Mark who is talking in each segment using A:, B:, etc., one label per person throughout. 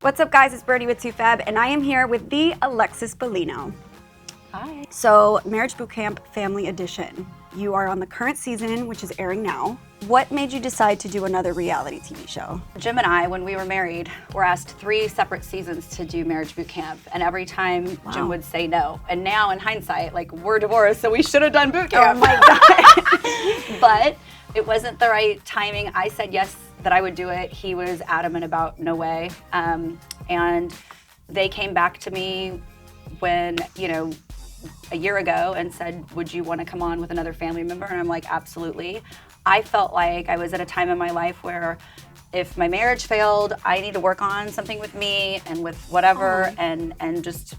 A: What's up, guys? It's Birdie with TooFab, and I am here with the Alexis Bellino.
B: Hi.
A: So, Marriage Boot Camp Family Edition. You are on the current season, which is airing now. What made you decide to do another reality TV show?
B: Jim and I, when we were married, were asked 3 separate seasons to do Marriage Boot Camp, and every time Jim would say no. And now, in hindsight, like, we're divorced, so we should have done boot camp.
A: Oh my God.
B: But it wasn't the right timing. I said yes, that I would do it. He was adamant about no way. And they came back to me when, a year ago and said, would you want to come on with another family member? And I'm like, absolutely. I felt like I was at a time in my life where if my marriage failed, I need to work on something with me and with whatever, and just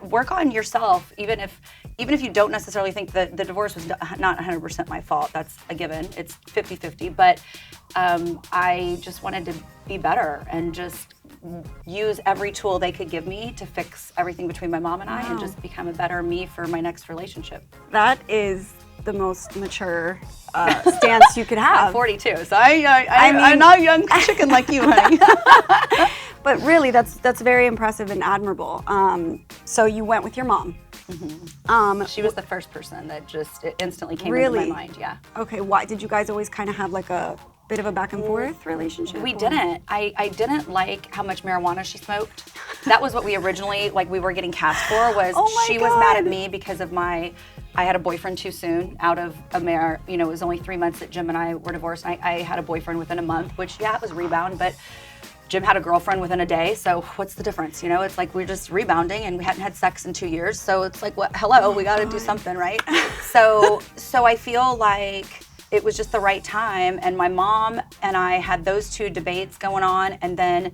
B: work on yourself. Even if you don't necessarily think that the divorce was not 100% my fault, that's a given. It's 50-50. But I just wanted to be better and just use every tool they could give me to fix everything between my mom and I, and just become a better me for my next relationship.
A: That is the most mature stance you could have.
B: I'm 42, so I'm not a young chicken like you, honey.
A: But really, that's very impressive and admirable. So you went with your mom.
B: Mm-hmm. She was the first person that just instantly came into my mind. Yeah.
A: Okay. Why did you guys always kind of have like a bit of a back and forth relationship?
B: We didn't. I didn't like how much marijuana she smoked. That was what we originally, we were getting cast for, was she was mad at me because of I had a boyfriend too soon out of a marriage. It was only 3 months that Jim and I were divorced. I had a boyfriend within a month, which, it was rebound, but Jim had a girlfriend within a day, so what's the difference? It's like we're just rebounding, and we hadn't had sex in 2 years, so it's like, hello, we gotta do something, right? So I feel like it was just the right time, and my mom and I had those 2 debates going on, and then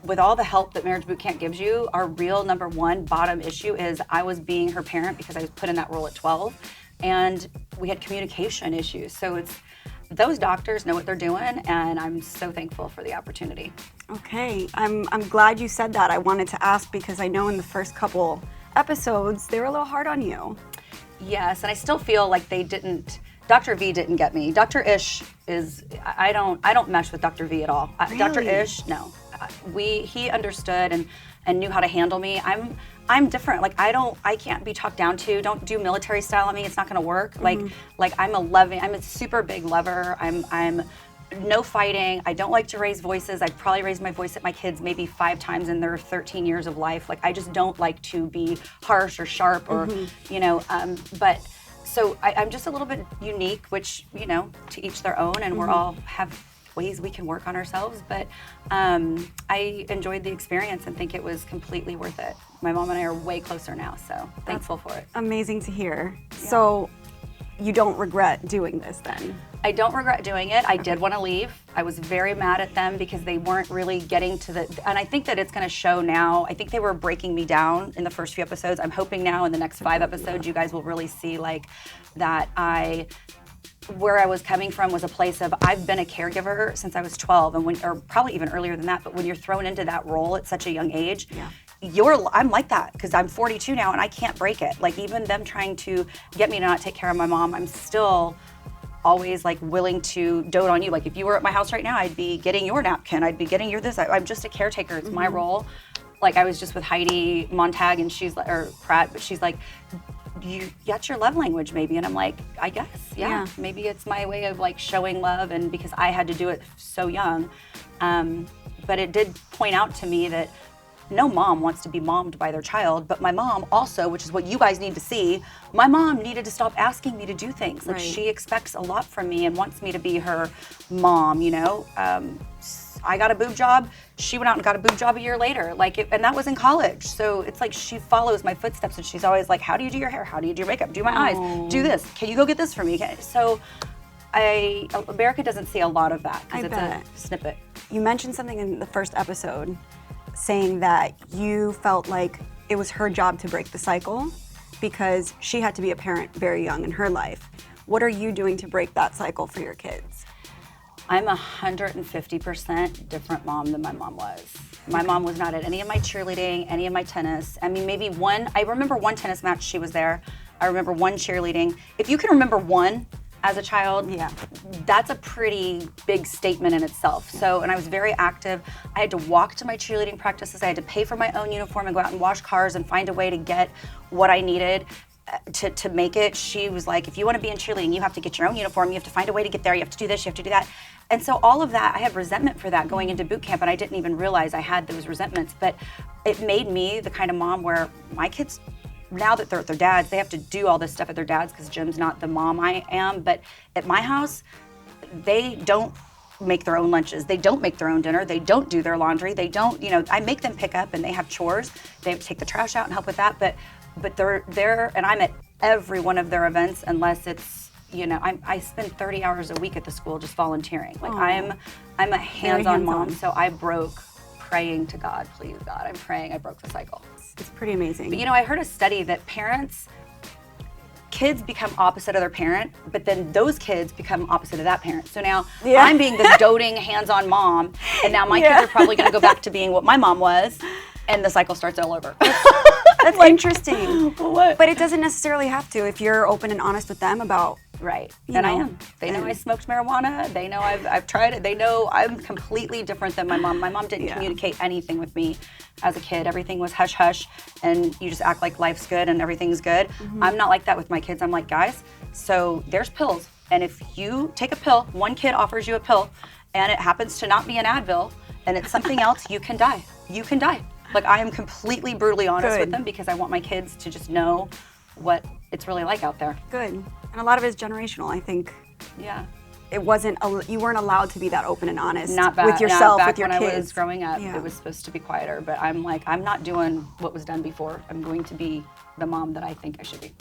B: with all the help that Marriage Boot Camp gives you, our real number one bottom issue is I was being her parent because I was put in that role at 12, and we had communication issues. So those doctors know what they're doing, and I'm so thankful for the opportunity.
A: Okay, I'm glad you said that. I wanted to ask because I know in the first couple episodes they were a little hard on you.
B: Yes, and I still feel like they didn't. Dr. V didn't get me. Dr. Ish is, I don't mesh with Dr. V at all.
A: Really?
B: Dr. Ish, no. He understood and knew how to handle me. I'm different. I can't be talked down to. Don't do military style on me. It's not gonna work. I'm a super big lover. I'm no fighting. I don't like to raise voices. I'd probably raise my voice at my kids maybe 5 times in their 13 years of life. I just don't like to be harsh or sharp or, but so I'm just a little bit unique, which, to each their own, and we're all have ways we can work on ourselves, but I enjoyed the experience and think it was completely worth it. My mom and I are way closer now, so thankful for it.
A: Amazing to hear. Yeah. So you don't regret doing this then?
B: I don't regret doing it. I did want to leave. I was very mad at them because they weren't really getting to and I think that it's going to show now. I think they were breaking me down in the first few episodes. I'm hoping now in the next 5 episodes, you guys will really see that where I was coming from was a place of I've been a caregiver since I was 12, or probably even earlier than that. But when you're thrown into that role at such a young age, I'm like that because I'm 42 now and I can't break it. Even them trying to get me to not take care of my mom, I'm still always willing to dote on you. If you were at my house right now, I'd be getting your napkin. I'd be getting your this. I'm just a caretaker. It's my role. I was just with Heidi Montag and or Pratt, but she's like, that's your love language maybe. And I'm like, I guess, yeah. Maybe it's my way of showing love, and because I had to do it so young. But it did point out to me that no mom wants to be mommed by their child, but my mom also, which is what you guys need to see, my mom needed to stop asking me to do things. She expects a lot from me and wants me to be her mom, I got a boob job. She went out and got a boob job a year later, and that was in college. So it's she follows my footsteps, and she's always like, how do you do your hair? How do you do your makeup? Do my eyes? Do this. Can you go get this for me? So America doesn't see a lot of that because it's a snippet.
A: You mentioned something in the first episode saying that you felt like it was her job to break the cycle because she had to be a parent very young in her life. What are you doing to break that cycle for your kids?
B: I'm 150% different mom than my mom was. My mom was not at any of my cheerleading, any of my tennis. I mean, maybe one, I remember one tennis match she was there. I remember one cheerleading. If you can remember one, as a child, that's a pretty big statement in itself. So, and I was very active. I had to walk to my cheerleading practices. I had to pay for my own uniform and go out and wash cars and find a way to get what I needed to make it. She was like, if you want to be in cheerleading, you have to get your own uniform. You have to find a way to get there. You have to do this, you have to do that. And so all of that, I had resentment for that going into boot camp, and I didn't even realize I had those resentments. But it made me the kind of mom where my kids, now that they're at their dads, they have to do all this stuff at their dads because Jim's not the mom I am. But at my house, they don't make their own lunches. They don't make their own dinner. They don't do their laundry. They don't, I make them pick up and they have chores. They have to take the trash out and help with that. But they're there, and I'm at every one of their events unless it's, I spend 30 hours a week at the school just volunteering. Like I'm a hands-on mom. So I broke praying to God, please God, I'm praying I broke the cycle.
A: It's pretty amazing.
B: But I heard a study that kids become opposite of their parent, but then those kids become opposite of that parent. So now I'm being this doting, hands-on mom, and now my kids are probably gonna go back to being what my mom was, and the cycle starts all over.
A: That's interesting.
B: What?
A: But it doesn't necessarily have to if you're open and honest with them about.
B: Right, and I am. They know I smoked marijuana. They know I've tried it. They know I'm completely different than my mom. My mom didn't communicate anything with me as a kid. Everything was hush hush, and you just act like life's good and everything's good. I'm not like that with my kids. I'm like, guys, so there's pills, and if you take a pill, one kid offers you a pill, and it happens to not be an Advil, and it's something else, you can die. You can die. Like, I am completely brutally honest with them because I want my kids to just know what it's really like out there.
A: Good. And a lot of it is generational, I think.
B: Yeah.
A: It wasn't, you weren't allowed to be that open and honest
B: not back,
A: with yourself,
B: not back
A: with your
B: when
A: kids.
B: I was growing up, it was supposed to be quieter, but I'm like, I'm not doing what was done before. I'm going to be the mom that I think I should be.